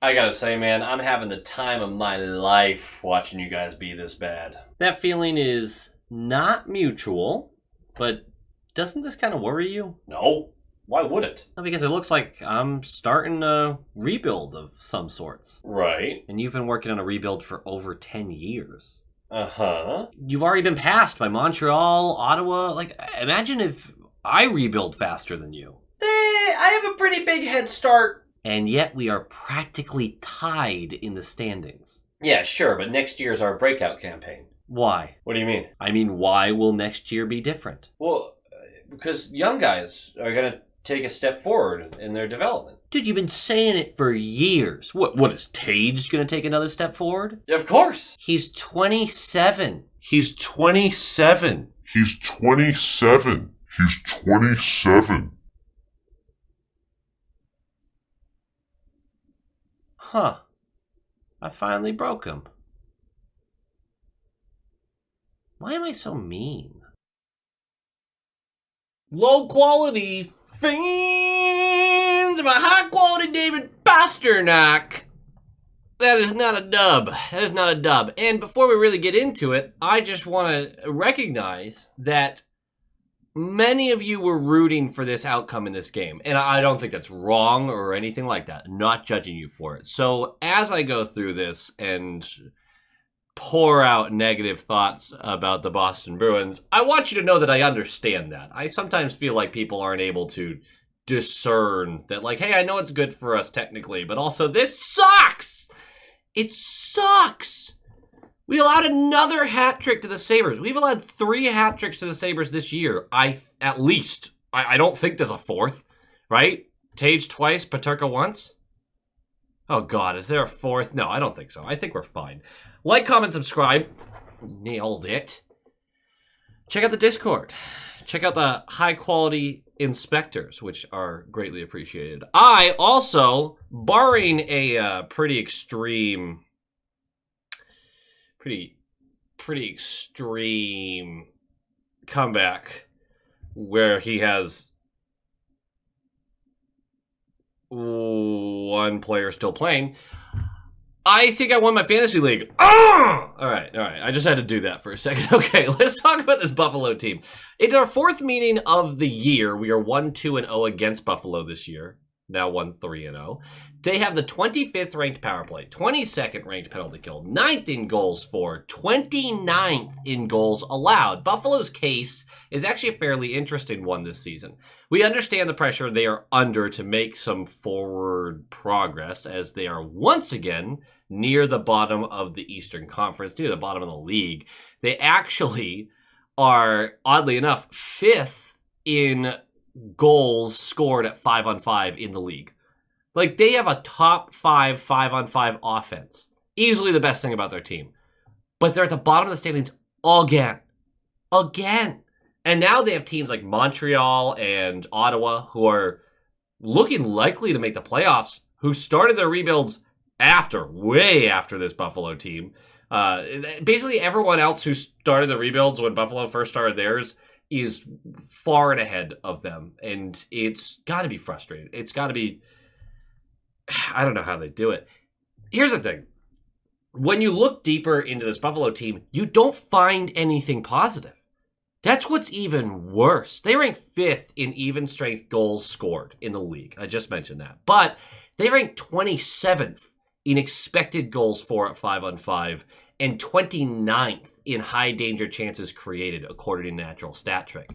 I gotta say, man, I'm having the time of my life watching you guys be this bad. That feeling is not mutual, but doesn't this kind of worry you? No. Why would it? Well, because it looks like I'm starting a rebuild of some sorts. Right. And you've been working on a rebuild for over 10 years. Uh-huh. You've already been passed by Montreal, Ottawa. Like, imagine if I rebuild faster than you. I have a pretty big head start. And yet we are practically tied in the standings. Yeah, sure, but next year's our breakout campaign. Why? What do you mean? I mean, why will next year be different? Well, because young guys are going to take a step forward in their development. Dude, you've been saying it for years. What is Tage going to take another step forward? Of course. He's 27. He's 27. He's 27. He's 27. Huh. I finally broke him. Why am I so mean? Low quality fans of a high quality David Pasternak. That is not a dub. That is not a dub. And before we really get into it, I just want to recognize that many of you were rooting for this outcome in this game. And I don't think that's wrong or anything like that. I'm not judging you for it. So as I go through this and pour out negative thoughts about the Boston Bruins, I want you to know that I understand that. I sometimes feel like people aren't able to discern that, like, hey, I know it's good for us technically, but also this sucks. It sucks. We allowed another hat trick to the Sabres. We've allowed 3 hat tricks to the Sabres this year. At least. I don't think there's a fourth, right? Tage twice, Peterka once. Oh, God, is there a fourth? No, I don't think so. I think we're fine. Like, comment, subscribe. Nailed it. Check out the Discord. Check out the high-quality inspectors, which are greatly appreciated. I also, barring a pretty extreme comeback where he has one player still playing, I think I won my fantasy league. Oh! All right. I just had to do that for a second. Okay, let's talk about this Buffalo team. It's our 4th meeting of the year. We are 1-2-0 against Buffalo this year. Now 1-3-0. They have the 25th ranked power play, 22nd ranked penalty kill, 9th in goals for, 29th in goals allowed. Buffalo's case is actually a fairly interesting one this season. We understand the pressure they are under to make some forward progress as they are once again near the bottom of the Eastern Conference, near the bottom of the league. They actually are, oddly enough, 5th in goals scored at 5-on-5 in the league. Like, they have a top 5 5-on-5 offense. Easily the best thing about their team. But they're at the bottom of the standings again. And now they have teams like Montreal and Ottawa who are looking likely to make the playoffs, who started their rebuilds way after this Buffalo team. Basically everyone else who started the rebuilds when Buffalo first started theirs is far and ahead of them. And it's got to be frustrating. It's got to be... I don't know how they do it. Here's the thing. When you look deeper into this Buffalo team, you don't find anything positive. That's what's even worse. They rank 5th in even strength goals scored in the league. I just mentioned that. But they rank 27th in expected goals for at 5-on-5 and 29th in high danger chances created, according to Natural Stat Trick.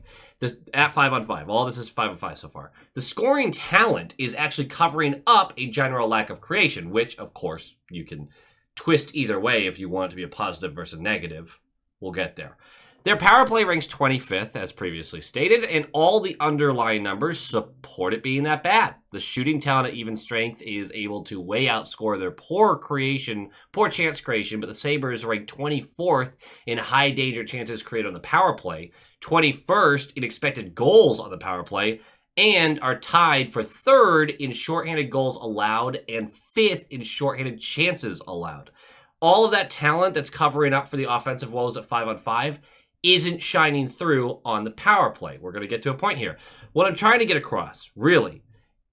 At 5-on-5, all this is 5-on-5 so far. The scoring talent is actually covering up a general lack of creation, which, of course, you can twist either way if you want it to be a positive versus negative. We'll get there. Their power play ranks 25th, as previously stated, and all the underlying numbers support it being that bad. The shooting talent at even strength is able to way outscore their poor chance creation, but the Sabres rank 24th in high danger chances created on the power play, 21st in expected goals on the power play, and are tied for 3rd in shorthanded goals allowed and 5th in shorthanded chances allowed. All of that talent that's covering up for the offensive woes at 5-on-5 isn't shining through on the power play. We're going to get to a point here. What I'm trying to get across, really,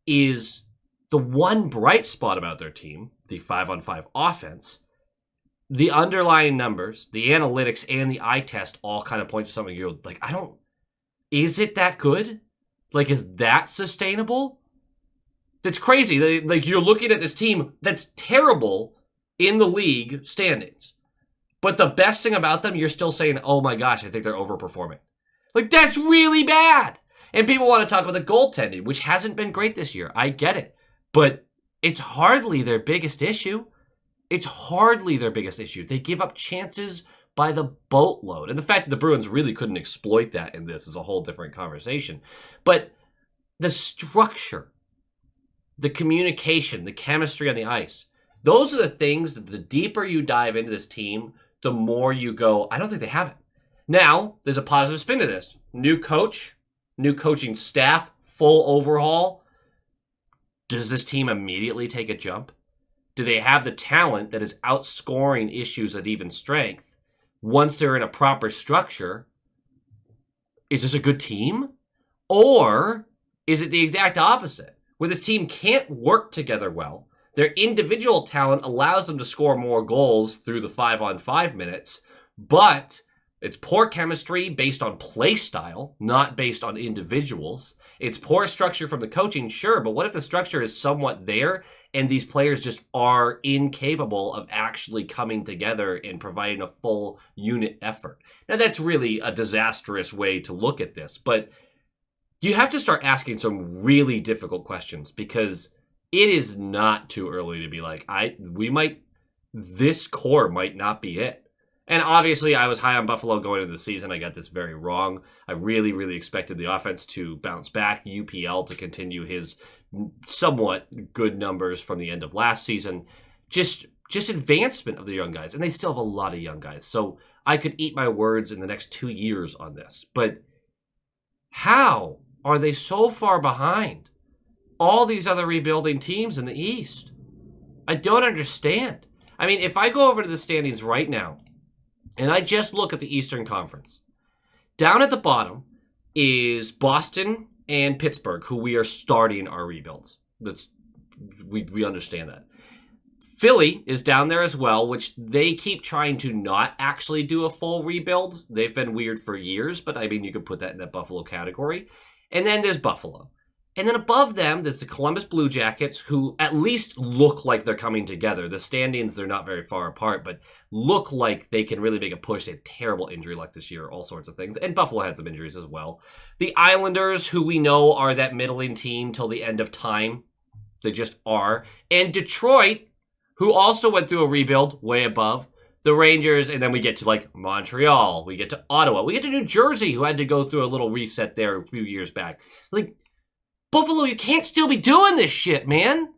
is the one bright spot about their team the 5-on-5 offense, the underlying numbers, the analytics, and the eye test all kind of point to something you're like, is it that good? Like, is that sustainable? That's crazy. Like, you're looking at this team that's terrible in the league standings. But the best thing about them, you're still saying, oh my gosh, I think they're overperforming. Like, that's really bad. And people want to talk about the goaltending, which hasn't been great this year. I get it. But it's hardly their biggest issue. It's hardly their biggest issue. They give up chances by the boatload. And the fact that the Bruins really couldn't exploit that in this is a whole different conversation. But the structure, the communication, the chemistry on the ice, those are the things that the deeper you dive into this team, the more you go, I don't think they have it. Now, there's a positive spin to this. New coach, new coaching staff, full overhaul. Does this team immediately take a jump? Do they have the talent that is outscoring issues at even strength? Once they're in a proper structure, is this a good team? Or is it the exact opposite, where this team can't work together well? Their individual talent allows them to score more goals through the 5-on-5 minutes, but it's poor chemistry based on play style, not based on individuals. It's poor structure from the coaching, sure, but what if the structure is somewhat there and these players just are incapable of actually coming together and providing a full unit effort? Now, that's really a disastrous way to look at this, but you have to start asking some really difficult questions, because it is not too early to be like, this core might not be it. And obviously, I was high on Buffalo going into the season. I got this very wrong. I really, really expected the offense to bounce back, UPL to continue his somewhat good numbers from the end of last season. Just advancement of the young guys. And they still have a lot of young guys. So I could eat my words in the next 2 years on this. But how are they so far behind all these other rebuilding teams in the East? I don't understand. I mean, if I go over to the standings right now, and I just look at the Eastern Conference, down at the bottom is Boston and Pittsburgh, who we are starting our rebuilds. We understand that. Philly is down there as well, which they keep trying to not actually do a full rebuild. They've been weird for years, but I mean, you could put that in that Buffalo category. And then there's Buffalo. And then above them, there's the Columbus Blue Jackets, who at least look like they're coming together. The standings, they're not very far apart, but look like they can really make a push. They had terrible injury luck this year, all sorts of things. And Buffalo had some injuries as well. The Islanders, who we know are that middling team till the end of time. They just are. And Detroit, who also went through a rebuild way above. The Rangers, and then we get to like Montreal. We get to Ottawa. We get to New Jersey, who had to go through a little reset there a few years back. Like, Buffalo, you can't still be doing this shit, man.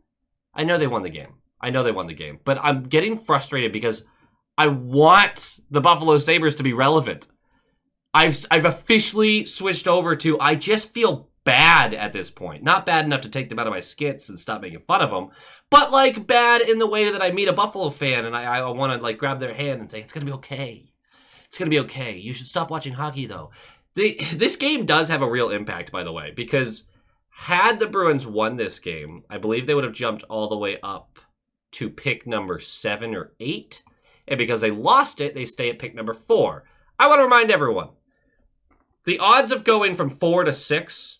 I know they won the game. But I'm getting frustrated because I want the Buffalo Sabres to be relevant. I've officially switched over to, I just feel bad at this point. Not bad enough to take them out of my skits and stop making fun of them, but like bad in the way that I meet a Buffalo fan and I want to like grab their hand and say, it's going to be okay. It's going to be okay. You should stop watching hockey, though. This game does have a real impact, by the way, because had the Bruins won this game, I believe they would have jumped all the way up to pick number 7 or 8. And because they lost it, they stay at pick number 4. I want to remind everyone, the odds of going from 4 to 6,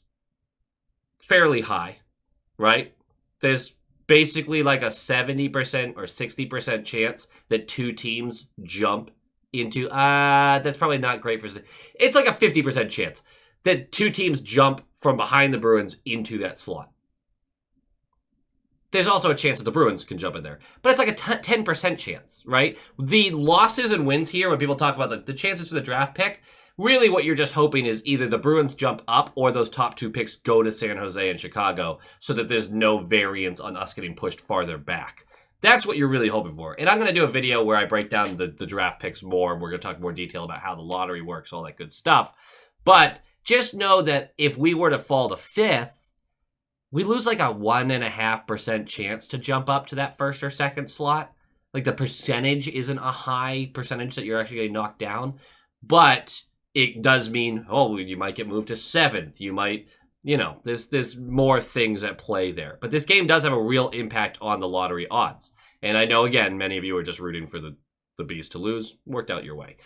fairly high, right? There's basically like a 70% or 60% chance that 2 teams jump into, that's probably not great for, it's like a 50% chance that 2 teams jump from behind the Bruins into that slot. There's also a chance that the Bruins can jump in there. But it's like a 10% chance, right? The losses and wins here, when people talk about the chances for the draft pick, really what you're just hoping is either the Bruins jump up or those top 2 picks go to San Jose and Chicago so that there's no variance on us getting pushed farther back. That's what you're really hoping for. And I'm going to do a video where I break down the draft picks more. We're going to talk more detail about how the lottery works, all that good stuff. But just know that if we were to fall to 5th, we lose like a 1.5% chance to jump up to that 1st or 2nd slot. Like the percentage isn't a high percentage that you're actually getting knocked down, but it does mean, you might get moved to 7th. You might, there's more things at play there. But this game does have a real impact on the lottery odds. And I know, again, many of you are just rooting for the Bees to lose. Worked out your way.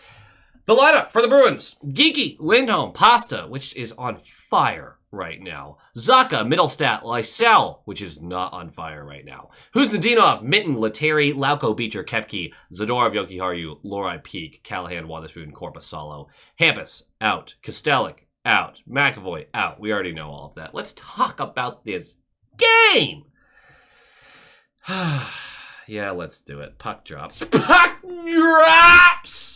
The lineup for the Bruins. Geeky, Lindholm, Pasta, which is on fire right now. Zaka, Middlestat, Lysell, which is not on fire right now. Huznadinov, Mitten, Letary, Lauko, Beecher, Kepke, Zadorov, Jokiharju, Lorai, Peak, Callahan, Wotherspoon, Korpisalo. Hampus, out. Kostelik, out. McAvoy, out. We already know all of that. Let's talk about this game. Yeah, let's do it. Puck drops. Puck drops!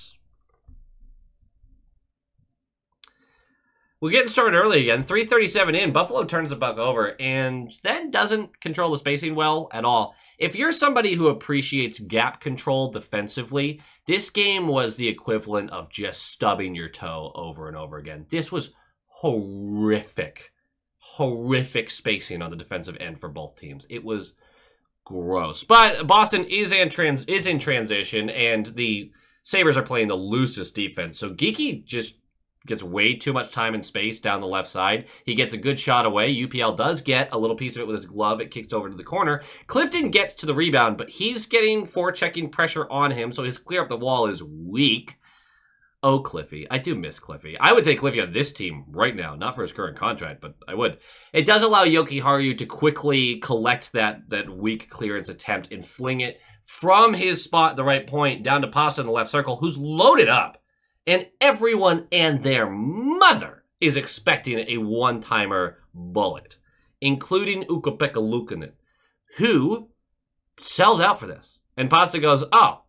We're getting started early again. 3:37 in. Buffalo turns the puck over and then doesn't control the spacing well at all. If you're somebody who appreciates gap control defensively, this game was the equivalent of just stubbing your toe over and over again. This was horrific. Horrific spacing on the defensive end for both teams. It was gross. But Boston is in transition, and the Sabres are playing the loosest defense. So Geeky just gets way too much time and space down the left side. He gets a good shot away. UPL does get a little piece of it with his glove. It kicks over to the corner. Clifton gets to the rebound, but he's getting forechecking pressure on him, so his clear up the wall is weak. Oh, Cliffy. I do miss Cliffy. I would take Cliffy on this team right now. Not for his current contract, but I would. It does allow Jokiharju to quickly collect that weak clearance attempt and fling it from his spot at the right point down to Pasta in the left circle, who's loaded up. And everyone and their mother is expecting a one-timer bullet, including Ukko-Pekka Luukkonen, who sells out for this. And Pasta goes, oh,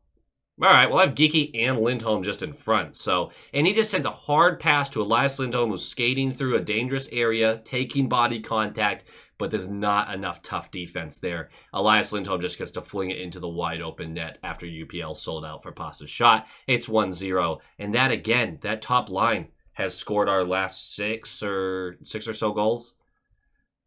all right, well, I have Geeky and Lindholm just in front. And he just sends a hard pass to Elias Lindholm, who's skating through a dangerous area, taking body contact, but there's not enough tough defense there. Elias Lindholm just gets to fling it into the wide open net after UPL sold out for Pasta's shot. It's 1-0. And that, again, that top line has scored our last six or so goals.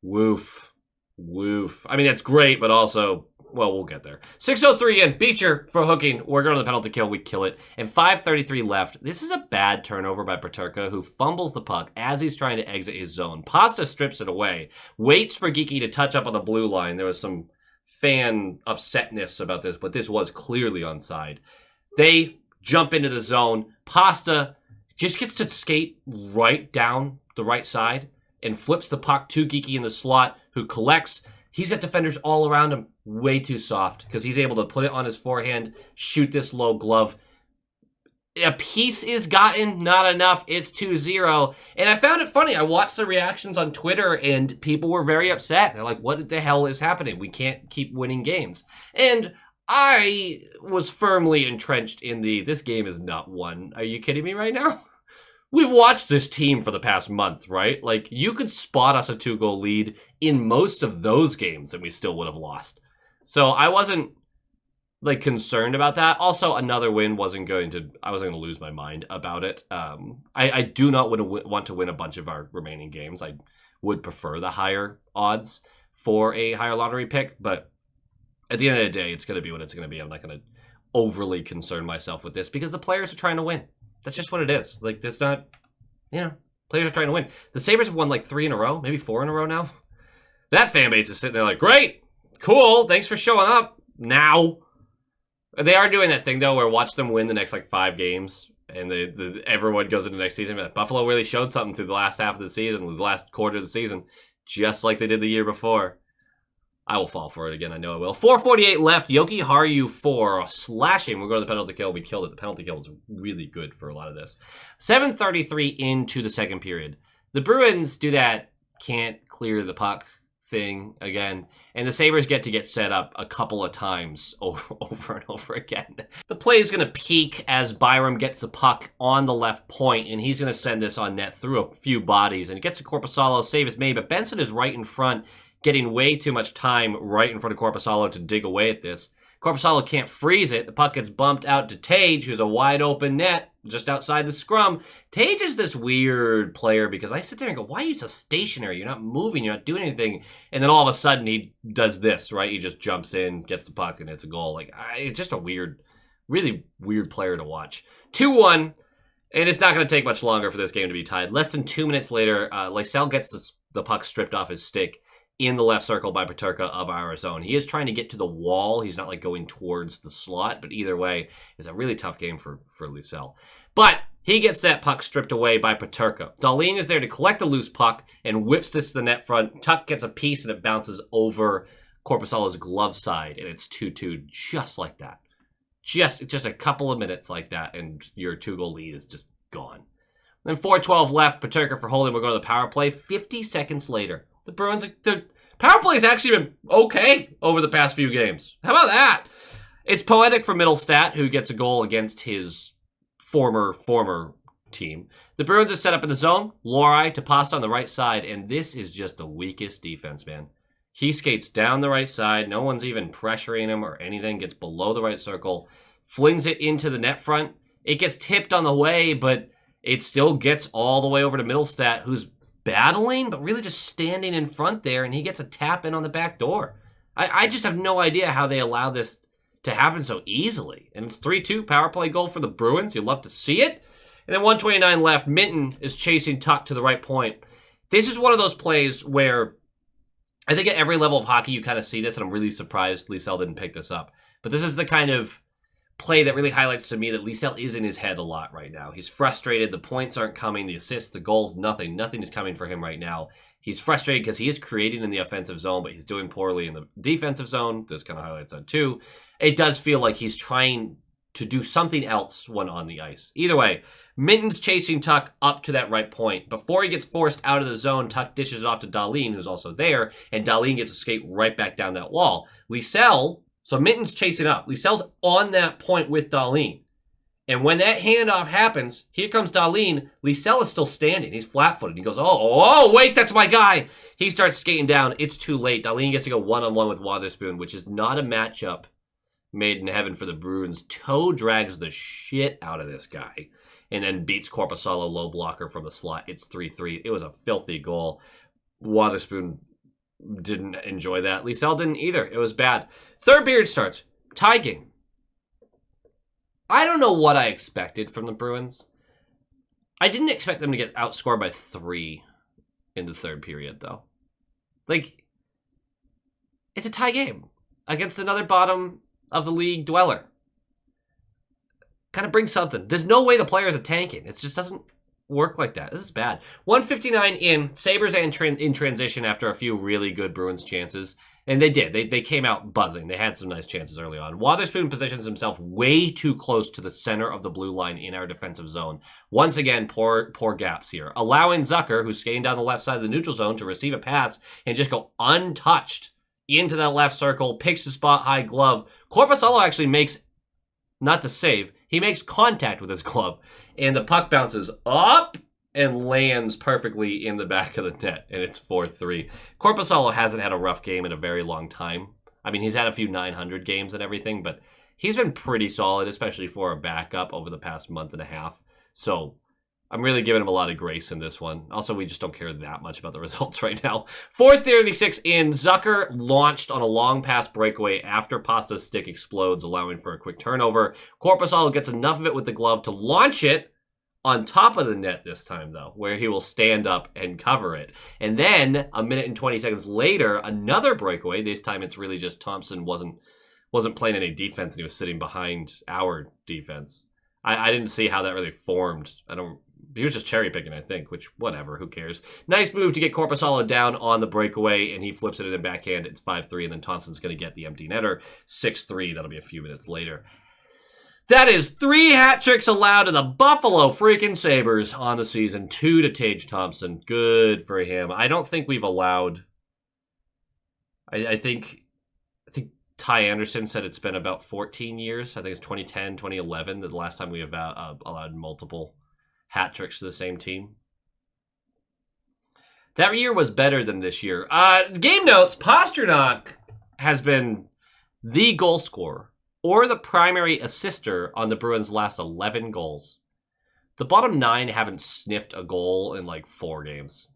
Woof. I mean, that's great, but also, well, we'll get there. 6:03 in. Beecher for hooking. We're going to the penalty kill. We kill it. And 5:33 left. This is a bad turnover by Peterka, who fumbles the puck as he's trying to exit his zone. Pasta strips it away. Waits for Geeky to touch up on the blue line. There was some fan upsetness about this, but this was clearly onside. They jump into the zone. Pasta just gets to skate right down the right side and flips the puck to Geeky in the slot, who collects. He's got defenders all around him. Way too soft because he's able to put it on his forehand, shoot this low glove. A piece is gotten, not enough. It's 2-0. And I found it funny. I watched the reactions on Twitter and people were very upset. They're like, what the hell is happening? We can't keep winning games. And I was firmly entrenched in this game is not won. Are you kidding me right now? We've watched this team for the past month, right? Like, you could spot us a 2-goal lead in most of those games and we still would have lost. So I wasn't, like, concerned about that. Also, another win I wasn't going to lose my mind about it. I do not want to win a bunch of our remaining games. I would prefer the higher odds for a higher lottery pick, but at the end of the day, it's going to be what it's going to be. I'm not going to overly concern myself with this because the players are trying to win. That's just what it is. Like, it's not, players are trying to win. The Sabres have won like 3 in a row, maybe 4 in a row now. That fan base is sitting there like, great. Cool, thanks for showing up now. They are doing that thing, though, where watch them win the next, 5 games, and everyone goes into the next season. But Buffalo really showed something through the last half of the season, the last quarter of the season, just like they did the year before. I will fall for it again, I know I will. 4:48 left, Jokiharju 4, slashing. We're going to the penalty kill, we killed it. The penalty kill was really good for a lot of this. 7:33 into the second period. The Bruins do that can't clear the puck thing again, and the Sabres get set up a couple of times over and over again. The play is going to peak as Byram gets the puck on the left point, and he's going to send this on net through a few bodies, and it gets to Korpisalo. Save is made, but Benson is right in front, getting way too much time right in front of Korpisalo to dig away at this. Korpisalo can't freeze it. The puck gets bumped out to Tage, who's a wide open net just outside the scrum. Tage is this weird player because I sit there and go, why are you so stationary? You're not moving. You're not doing anything. And then all of a sudden he does this, right? He just jumps in, gets the puck, and it's a goal. It's just a weird, really weird player to watch. 2-1, and it's not going to take much longer for this game to be tied. Less than 2 minutes later, Lysell gets the puck stripped off his stick. in the left circle by Peterka of our zone. He is trying to get to the wall. He's not like going towards the slot, but either way, it's a really tough game for Lysell. But he gets that puck stripped away by Peterka. Dahlin is there to collect the loose puck and whips this to the net front. Tuck gets a piece and it bounces over Korpisalo's glove side, and it's 2-2 just like that. Just a couple of minutes like that, and your 2-goal lead is just gone. Then 4:12 left. Peterka for holding will go to the power play. 50 seconds later, the Bruins, the power play has actually been okay over the past few games. How about that? It's poetic for Middlestat, who gets a goal against his former team. The Bruins are set up in the zone. Lohrei to Pasta on the right side, and this is just the weakest defense, man. He skates down the right side. No one's even pressuring him or anything. Gets below the right circle. Flings it into the net front. It gets tipped on the way, but it still gets all the way over to Middlestat, who's battling, but really just standing in front there, and he gets a tap in on the back door. I just have no idea how they allow this to happen so easily. And it's 3-2 power play goal for the Bruins. You'd love to see it. And then 1:29 left. Minton is chasing Tuck to the right point. This is one of those plays where I think at every level of hockey you kind of see this, and I'm really surprised Lysell didn't pick this up. But this is the kind of play that really highlights to me that Lysell is in his head a lot right now. He's frustrated. The points aren't coming. The assists, the goals, nothing. Nothing is coming for him right now. He's frustrated because he is creating in the offensive zone, but he's doing poorly in the defensive zone. This kind of highlights that too. It does feel like he's trying to do something else when on the ice. Either way, Minton's chasing Tuck up to that right point. Before he gets forced out of the zone, Tuck dishes it off to Dahlin, who's also there, and Dahlin gets to skate right back down that wall. Lysell, so Minton's chasing up. Lysell's on that point with Dahlin. And when that handoff happens, here comes Dahlin. Lysell is still standing. He's flat-footed. He goes, oh, wait, that's my guy. He starts skating down. It's too late. Dahlin gets to go one-on-one with Wotherspoon, which is not a matchup made in heaven for the Bruins. Toe drags the shit out of this guy and then beats Korpisalo low blocker from the slot. It's 3-3. It was a filthy goal. Wotherspoon didn't enjoy that. Lysell didn't either. It was bad. Third period starts. Tie game. I don't know what I expected from the Bruins. I didn't expect them to get outscored by 3 in the third period, though. Like, it's a tie game against another bottom of the league dweller. Kind of brings something. There's no way the players are tanking. It just doesn't work like that. This is bad. 1:59 in. Sabres in transition after a few really good Bruins chances. And they did. They came out buzzing. They had some nice chances early on. Wotherspoon positions himself way too close to the center of the blue line in our defensive zone. Once again, poor gaps here. Allowing Zucker, who's skating down the left side of the neutral zone, to receive a pass and just go untouched into that left circle, picks the spot high glove. Korpisalo actually makes, not the save, he makes contact with his glove, and the puck bounces up and lands perfectly in the back of the net, and it's 4-3. Korpisalo hasn't had a rough game in a very long time. I mean, he's had a few 900 games and everything, but he's been pretty solid, especially for a backup over the past month and a half. So I'm really giving him a lot of grace in this one. Also, we just don't care that much about the results right now. 4:36 in. Zucker launched on a long pass breakaway after Pasta's stick explodes, allowing for a quick turnover. Korpisalo gets enough of it with the glove to launch it on top of the net this time, though, where he will stand up and cover it. And then, a minute and 20 seconds later, another breakaway. This time it's really just Thompson wasn't playing any defense, and he was sitting behind our defense. I didn't see how that really formed. He was just cherry picking, I think, which, whatever, who cares. Nice move to get Korpisalo down on the breakaway, and he flips it in a backhand. It's 5-3, and then Thompson's going to get the empty netter. 6-3, that'll be a few minutes later. That is 3 hat tricks allowed to the Buffalo freaking Sabres on the season. 2 to Tage Thompson. Good for him. I don't think we've allowed... I think Ty Anderson said it's been about 14 years. I think it's 2010, 2011, the last time we have allowed multiple hat tricks to the same team. That year was better than this year. Game notes, Pasternak has been the goal scorer or the primary assister on the Bruins' last 11 goals. The bottom 9 haven't sniffed a goal in like 4 games.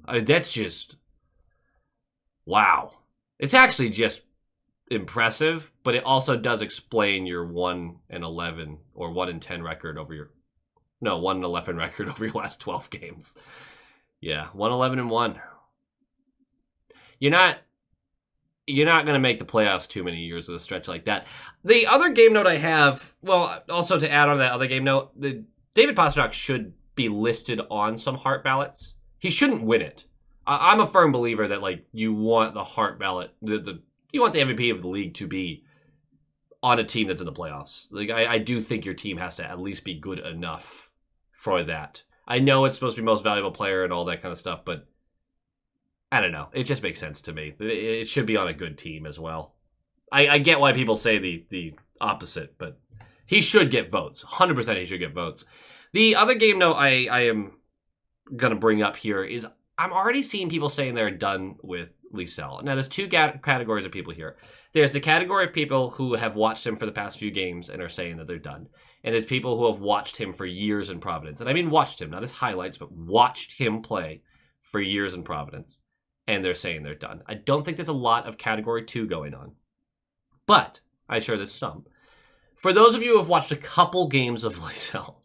That's just... wow. It's actually just impressive, but it also does explain your 1-11 or 1-10 record over your... no, 1-11 record over your last 12 games. Yeah, 1-11-1. you're not going to make the playoffs too many years with a stretch like that. The other game note I have, well, also to add on that other game note, David Pastrnak should be listed on some Hart ballots. He shouldn't win it. I'm a firm believer that, like, you want the Hart ballot, you want the MVP of the league to be on a team that's in the playoffs. Like, I do think your team has to at least be good enough for that. I know it's supposed to be most valuable player and all that kind of stuff, but I don't know. It just makes sense to me. It should be on a good team as well. I get why people say the opposite, but he should get votes. 100% he should get votes. The other game note I am going to bring up here is I'm already seeing people saying they're done with Lysell. Now, there's two categories of people here. There's the category of people who have watched him for the past few games and are saying that they're done. And there's people who have watched him for years in Providence. And I mean watched him, not his highlights, but watched him play for years in Providence. And they're saying they're done. I don't think there's a lot of category 2 going on. But I'm sure there's some. For those of you who have watched a couple games of Lysell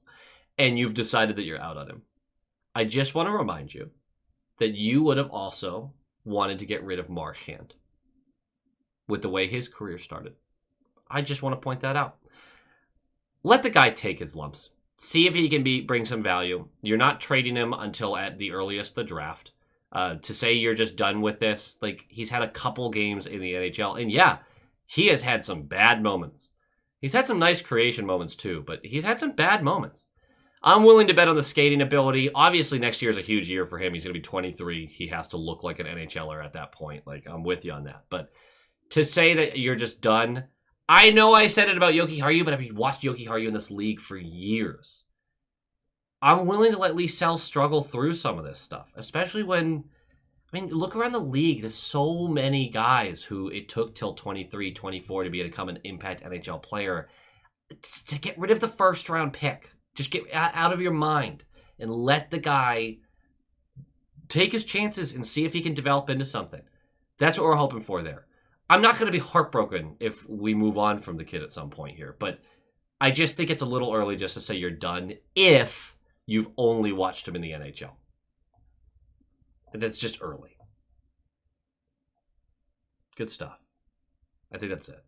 and you've decided that you're out on him, I just want to remind you that you would have also wanted to get rid of Marchand with the way his career started. I just want to point that out. Let the guy take his lumps. See if he can bring some value. You're not trading him until at the earliest the draft. To say you're just done with this, like, he's had a couple games in the NHL, and yeah, he has had some bad moments. He's had some nice creation moments too, but he's had some bad moments. I'm willing to bet on the skating ability. Obviously, next year is a huge year for him. He's going to be 23. He has to look like an NHLer at that point. Like, I'm with you on that. But to say that you're just done, I know I said it about Yoki Haru, but I've watched Yoki Haru in this league for years. I'm willing to let Lysell struggle through some of this stuff, especially when, I mean, look around the league. There's so many guys who it took till 23, 24 to become an impact NHL player. To get rid of the first round pick. Just get out of your mind and let the guy take his chances and see if he can develop into something. That's what we're hoping for there. I'm not going to be heartbroken if we move on from the kid at some point here, but I just think it's a little early just to say you're done if you've only watched him in the NHL. And that's just early. Good stuff. I think that's it.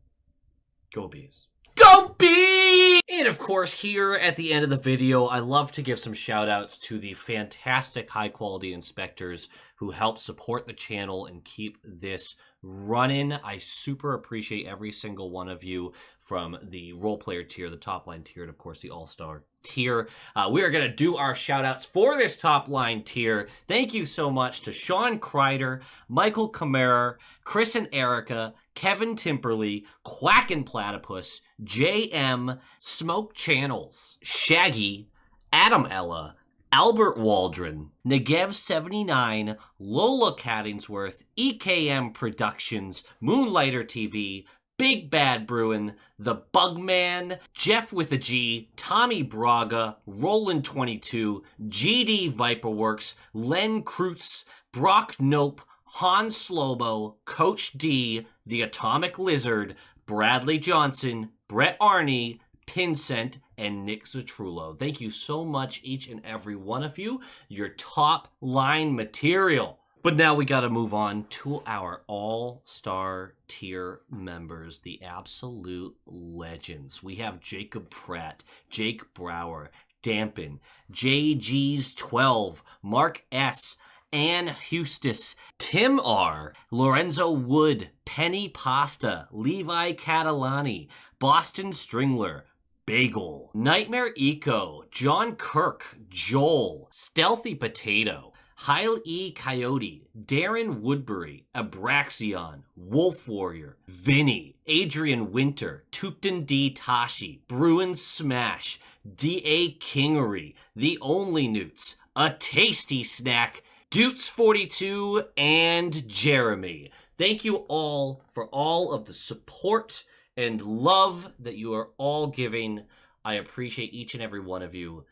Go Bees. Go Bees! And of course, here at the end of the video, I love to give some shout outs to the fantastic high quality inspectors who help support the channel and keep this running. I super appreciate every single one of you, from the role player tier, the top line tier, and of course the all-star tier. We are going to do our shout outs for this top line tier. Thank you so much to Sean Kreider, Michael Kammerer, Chris and Erica, Kevin Timperley, Quackin' Platypus, JM, Smoke Channels, Shaggy, Adam Ella, Albert Waldron, Negev79, Lola Cattingsworth, EKM Productions, Moonlighter TV, Big Bad Bruin, The Bugman, Jeff with a G, Tommy Braga, Roland22, GD Viperworks, Len Kreutz, Brock Nope, Han Slobo, Coach D, The Atomic Lizard, Bradley Johnson, Brett Arney, Pincent, and Nick Zatrullo. Thank you so much, each and every one of you. Your top line material. But now we got to move on to our all-star tier members, the absolute legends. We have Jacob Pratt, Jake Brower, Dampen, JG's 12, Mark S., Ann Hustis, Tim R., Lorenzo Wood, Penny Pasta, Levi Catalani, Boston Stringler, Bagel, Nightmare Eco, John Kirk, Joel, Stealthy Potato, Heil E. Coyote, Darren Woodbury, Abraxion, Wolf Warrior, Vinny, Adrian Winter, Tupton D. Tashi, Bruins Smash, D.A. Kingery, The Only Newts, A Tasty Snack, Dutes42, and Jeremy. Thank you all for all of the support and love that you are all giving. I appreciate each and every one of you.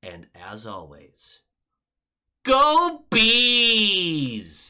And as always, Go Bees!